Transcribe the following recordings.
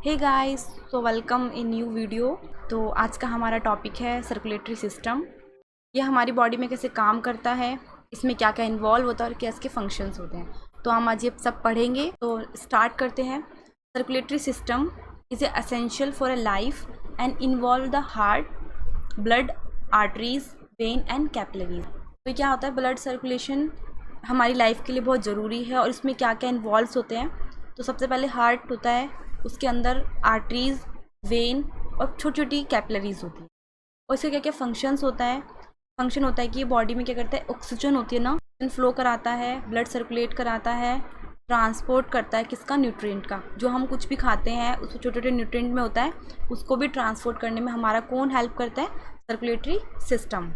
Hey guys, so welcome in new video. तो आज का हमारा टॉपिक है सर्कुलेटरी सिस्टम। ये हमारी बॉडी में कैसे काम करता है, इसमें क्या क्या इन्वॉल्व होता है और क्या इसके फंक्शंस होते हैं, तो हम आज ये सब पढ़ेंगे। तो स्टार्ट करते हैं। Circulatory system is essential for a life and involve the heart, blood, arteries, when and capillaries. तो क्या होता है, ब्लड सर्कुलेशन हमारी लाइफ के लिए बहुत ज़रूरी है और इसमें क्या क्या इन्वॉल्व होते हैं। तो सबसे पहले हार्ट होता है, उसके अंदर आर्टरीज, वेन और छोटी छोटी कैपिलरीज होती है। और इसका क्या क्या फंक्शंस होता है। फंक्शन होता है कि बॉडी में क्या करता है, ऑक्सीजन होती है ना, ऑक्सीजन फ्लो कराता है, ब्लड सर्कुलेट कराता है, ट्रांसपोर्ट करता है किसका, न्यूट्रिएंट का। जो हम कुछ भी खाते हैं उसको छोटे छोटे न्यूट्रिएंट में होता है, उसको भी ट्रांसपोर्ट करने में हमारा कौन हेल्प करता है, सर्कुलेटरी सिस्टम।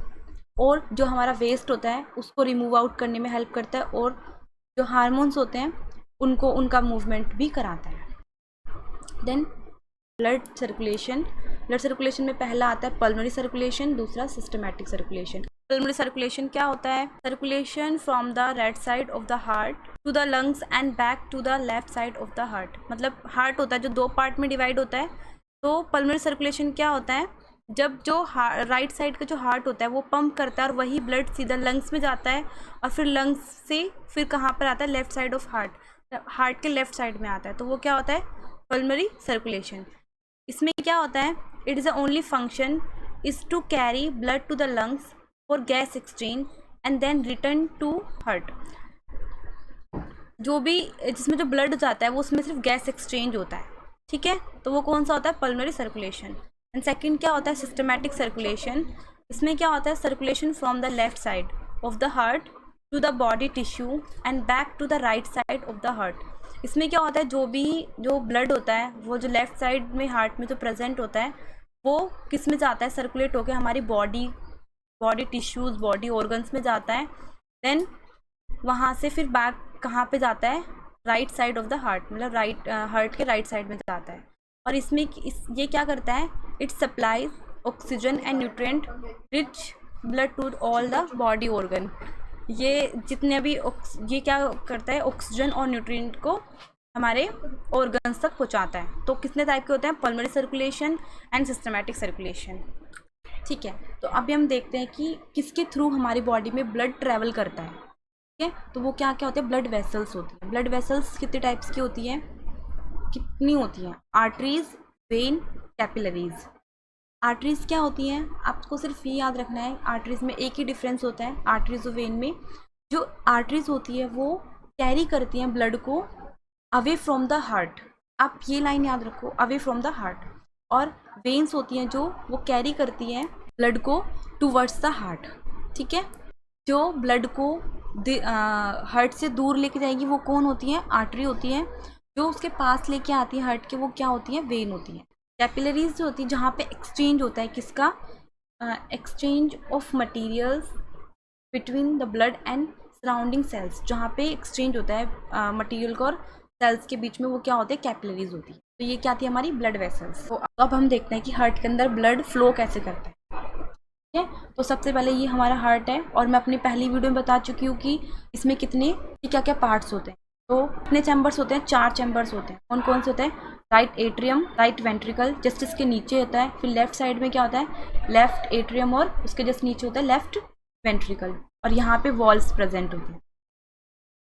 और जो हमारा वेस्ट होता है उसको रिमूव आउट करने में हेल्प करता है, और जो हार्मोन्स होते हैं उनको उनका मूवमेंट भी कराता है। देन ब्लड सर्कुलेशन में पहला आता है पल्मोनरी सर्कुलेशन, दूसरा सिस्टमैटिक सर्कुलेशन। पल्मोनरी सर्कुलेशन क्या होता है, circulation from the right side of the heart to the lungs and back to the left side of the heart. मतलब हार्ट होता है जो दो पार्ट में डिवाइड होता है। तो पल्मोनरी सर्कुलेशन क्या होता है, जब जो राइट साइड का जो हार्ट होता है वो पंप करता है और वही ब्लड सीधा लंग्स में जाता है, और फिर लंग्स से फिर कहाँ पर आता है, लेफ्ट साइड ऑफ हार्ट के लेफ्ट साइड में आता है। तो वो क्या होता है, पल्मोनरी सर्कुलेशन। इसमें क्या होता है, it is the only function is to carry blood to the lungs for gas exchange and then return to heart. जो भी जिसमें जो ब्लड जाता है वो उसमें सिर्फ गैस एक्सचेंज होता है, ठीक है। तो वो कौन सा होता है, पल्मोनरी सर्कुलेशन। एंड सेकंड क्या होता है, सिस्टमैटिक सर्कुलेशन। इसमें क्या होता है, circulation from the left side of the heart to the body tissue and back to the right side of the heart. इसमें क्या होता है, जो ब्लड होता है वो जो लेफ़्ट साइड में हार्ट में जो प्रेजेंट होता है वो किस में जाता है, सर्कुलेट होकर हमारी बॉडी टिश्यूज़, बॉडी ऑर्गन्स में जाता है। देन वहाँ से फिर बैक कहाँ पे जाता है, right side of the heart, मतलब हार्ट के राइट साइड में जाता है। और इसमें ये क्या करता है, it supplies oxygen and nutrient rich blood to all the body organ. ये जितने भी ये क्या करता है, ऑक्सीजन और न्यूट्रिएंट को हमारे ऑर्गन्स तक पहुंचाता है। तो कितने टाइप के होते हैं, pulmonary circulation and systematic circulation, ठीक है। तो अभी हम देखते हैं कि किसके थ्रू हमारी बॉडी में ब्लड ट्रैवल करता है, ठीक है। तो वो क्या क्या होते हैं, ब्लड वेसल्स होती हैं। ब्लड वेसल्स कितने टाइप्स की होती हैं, कितनी होती हैं, आर्टरीज, वेन, कैपिलरीज। आर्टरीज क्या होती हैं, आपको सिर्फ ये याद रखना है, आर्टरीज में एक ही डिफरेंस होता है आर्टरीज और वेन में। जो आर्टरीज होती है वो कैरी करती हैं ब्लड को अवे फ्रॉम द हार्ट। आप ये लाइन याद रखो, अवे फ्रॉम द हार्ट। और वेन्स होती हैं जो वो कैरी करती हैं ब्लड को टूवर्ड्स द हार्ट, ठीक है। जो ब्लड को हार्ट से दूर लेके जाएगी वो कौन होती हैं, आर्टरी होती हैं। जो उसके पास लेके आती है हार्ट के वो क्या होती हैं, वेन होती हैं। कैपिलरीज जो होती है जहाँ पे एक्सचेंज होता है किसका, exchange of materials between the blood and surrounding sales. जहाँ पे एक्सचेंज होता है मटेरियल को और सेल्स के बीच में, वो क्या होते हैं, कैपिलरीज होती है। तो ये क्या थी, हमारी ब्लड वेसल्स। तो अब हम देखते हैं कि हार्ट के अंदर ब्लड फ्लो कैसे करता है, ठीक है। तो सबसे पहले ये हमारा हार्ट है, और मैं अपनी पहली वीडियो में बता चुकी हूँ कि इसमें कितने क्या क्या पार्ट्स होते हैं। तो कितने चैम्बर्स होते हैं, 4 चैम्बर्स होते हैं। कौन कौन से होते हैं, right atrium, right ventricle just इसके नीचे होता है। फिर लेफ्ट साइड में क्या होता है, लेफ्ट एट्रियम, और उसके जस्ट नीचे होता है लेफ्ट वेंट्रिकल। और यहाँ पे वॉल्स प्रेजेंट होती हैं,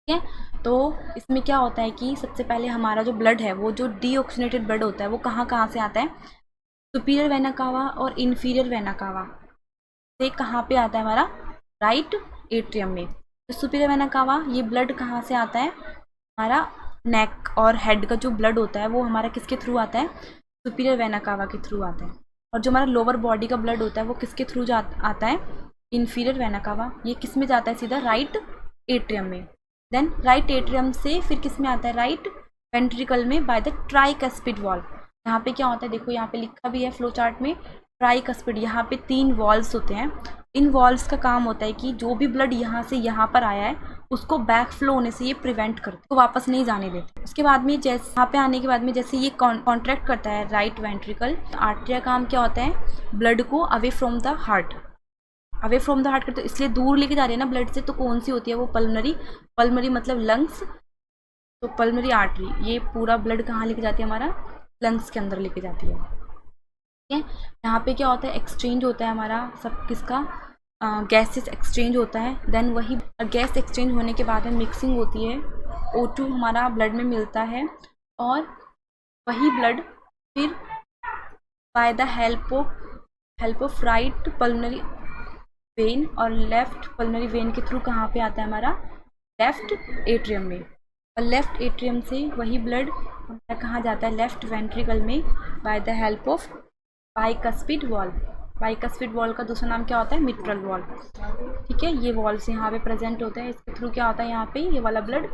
ठीक है। तो इसमें क्या होता है कि सबसे पहले हमारा जो ब्लड है, वो जो डीऑक्सीनेटेड ब्लड होता है वो कहाँ से आता है, सुपीरियर वेना कावा और इन्फीरियर वेना कावा से कहाँ पे आता है, हमारा राइट एट्रियम में। तो सुपीरियर वेना कावा, ये ब्लड कहाँ से आता है, हमारा नेक और हेड का जो ब्लड होता है वो हमारा किसके थ्रू आता है, सुपीरियर वेना कावा के थ्रू आता है। और जो हमारा लोअर बॉडी का ब्लड होता है वो किसके थ्रू आता है, इन्फीरियर वेना कावा। ये किस में जाता है, सीधा राइट एट्रियम में। देन राइट एट्रियम से फिर किस में आता है, राइट वेंट्रिकल में, बाय द ट्राइकस्पिड वॉल्व। यहाँ पे क्या होता है, देखो यहाँ पे लिखा भी है फ्लो चार्ट में, ट्राइकस्पिड। यहाँ पे 3 वॉल्व्स होते हैं। इन वॉल्व्स का काम होता है कि जो भी ब्लड यहाँ से यहाँ पर आया है उसको बैक फ्लो होने से ये प्रिवेंट करते हैं, तो वापस नहीं जाने देते। उसके बाद में जैसे यहाँ पे आने के बाद में जैसे ये कॉन्ट्रैक्ट करता है राइट वेंट्रिकल, आर्टरी का काम क्या होता है, ब्लड को अवे फ्रॉम द हार्ट करते, इसलिए दूर लेके जा रहे हैं ना ब्लड से। तो कौन सी होती है वो, पल्मोनरी मतलब लंग्स। तो पल्मोनरी आर्टरी ये पूरा ब्लड कहाँ लेके जाती है, हमारा लंग्स के अंदर लेके जाती है। ठीक है, यहाँ पे क्या होता है, एक्सचेंज होता है हमारा सब किसका, गैसेस एक्सचेंज होता है। देन वही गैस एक्सचेंज होने के बाद में मिक्सिंग होती है, O2 हमारा ब्लड में मिलता है, और वही ब्लड फिर by the help of right pulmonary vein और लेफ्ट पल्मोनरी वेन के थ्रू कहाँ पे आता है हमारा, लेफ्ट एट्रियम में। और लेफ्ट एट्रियम से वही ब्लड हमारा कहाँ जाता है, लेफ्ट वेंट्रिकल में by the help of bicuspid valve. Bicuspid valve का दूसरा नाम क्या होता है, मिट्रल वॉल्व। ठीक है, ये वॉल्व से यहाँ पे प्रेजेंट होता है, इसके थ्रू क्या होता है, यहाँ पे ये वाला ब्लड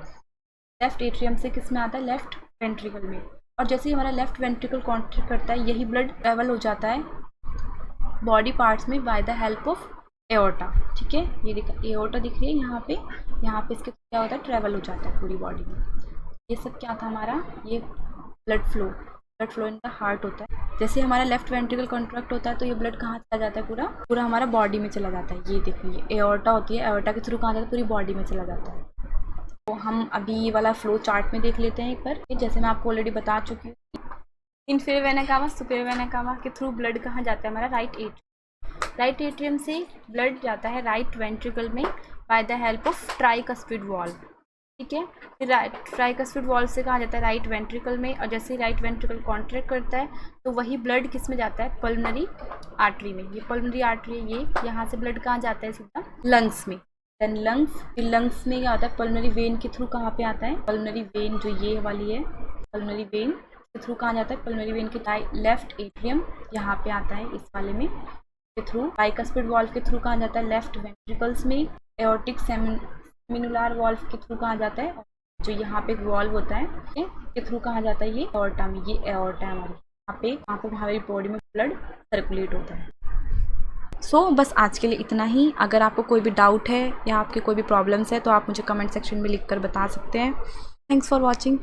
लेफ्ट एट्रियम से किस में आता है, लेफ्ट वेंट्रिकल में। और जैसे ही हमारा लेफ्ट वेंट्रिकल कॉन्ट्रैक्ट करता है, यही ब्लड ट्रेवल हो जाता है बॉडी पार्ट्स में by the help of aorta. ठीक है, ये एओर्टा दिख रही है यहाँ पे इसके क्या होता है, ट्रेवल हो जाता है पूरी बॉडी में। ये सब क्या था हमारा, ये blood flow in the heart होता है। जैसे हमारा लेफ्ट वेंट्रिकल कॉन्ट्रैक्ट होता है तो ये ब्लड कहाँ चला जाता है, पूरा हमारा बॉडी में चला जाता है। ये देखिए एओर्टा होती है, एओर्टा के थ्रू कहाँ जाता है, पूरी बॉडी में चला जाता है। तो हम अभी ये वाला फ्लो चार्ट में देख लेते हैं एक बार। जैसे मैं आपको ऑलरेडी बता चुकी हूँ, inferior vena cava superior vena cava के थ्रू ब्लड कहाँ जाता है हमारा, राइट एट्रियम से ब्लड जाता है राइट वेंट्रिकल में by the help of tricuspid valve. ठीक है, फिर ट्राइकस्पिड वॉल्व से कहाँ जाता है, राइट वेंट्रिकल में। और जैसे ही राइट वेंट्रिकल कॉन्ट्रैक्ट करता है तो वही ब्लड किस में जाता है, पल्मोनरी आर्टरी में। ये पल्मोनरी आर्टरी है, ये यहाँ से ब्लड कहाँ जाता है, सीधा लंग्स में। देन लंग्स में क्या होता है, पल्मोनरी वेन के थ्रू कहाँ पे आता है, पल्मोनरी वेन जो ये वाली है, पल्मोनरी वेन के थ्रू कहाँ जाता है, पल्मोनरी वेन के लेफ्ट एट्रियम यहाँ पे आता है इस वाले में के थ्रू। बाइकस्पिड वॉल्व के थ्रू कहाँ जाता है, लेफ्ट वेंट्रिकल्स में। एओर्टिक सेमिनुलर वॉल्व के थ्रू कहाँ जाता है, जो यहाँ पे एक वॉल्व होता है के थ्रू कहाँ जाता है, ये एओर्टा में। ये एओर्टा है हमारी, यहाँ पे हमारी बॉडी में ब्लड सर्कुलेट होता है। सो बस आज के लिए इतना ही। अगर आपको कोई भी डाउट है या आपके कोई भी प्रॉब्लम्स है तो आप मुझे कमेंट सेक्शन में लिख कर बता सकते हैं। Thanks for watching.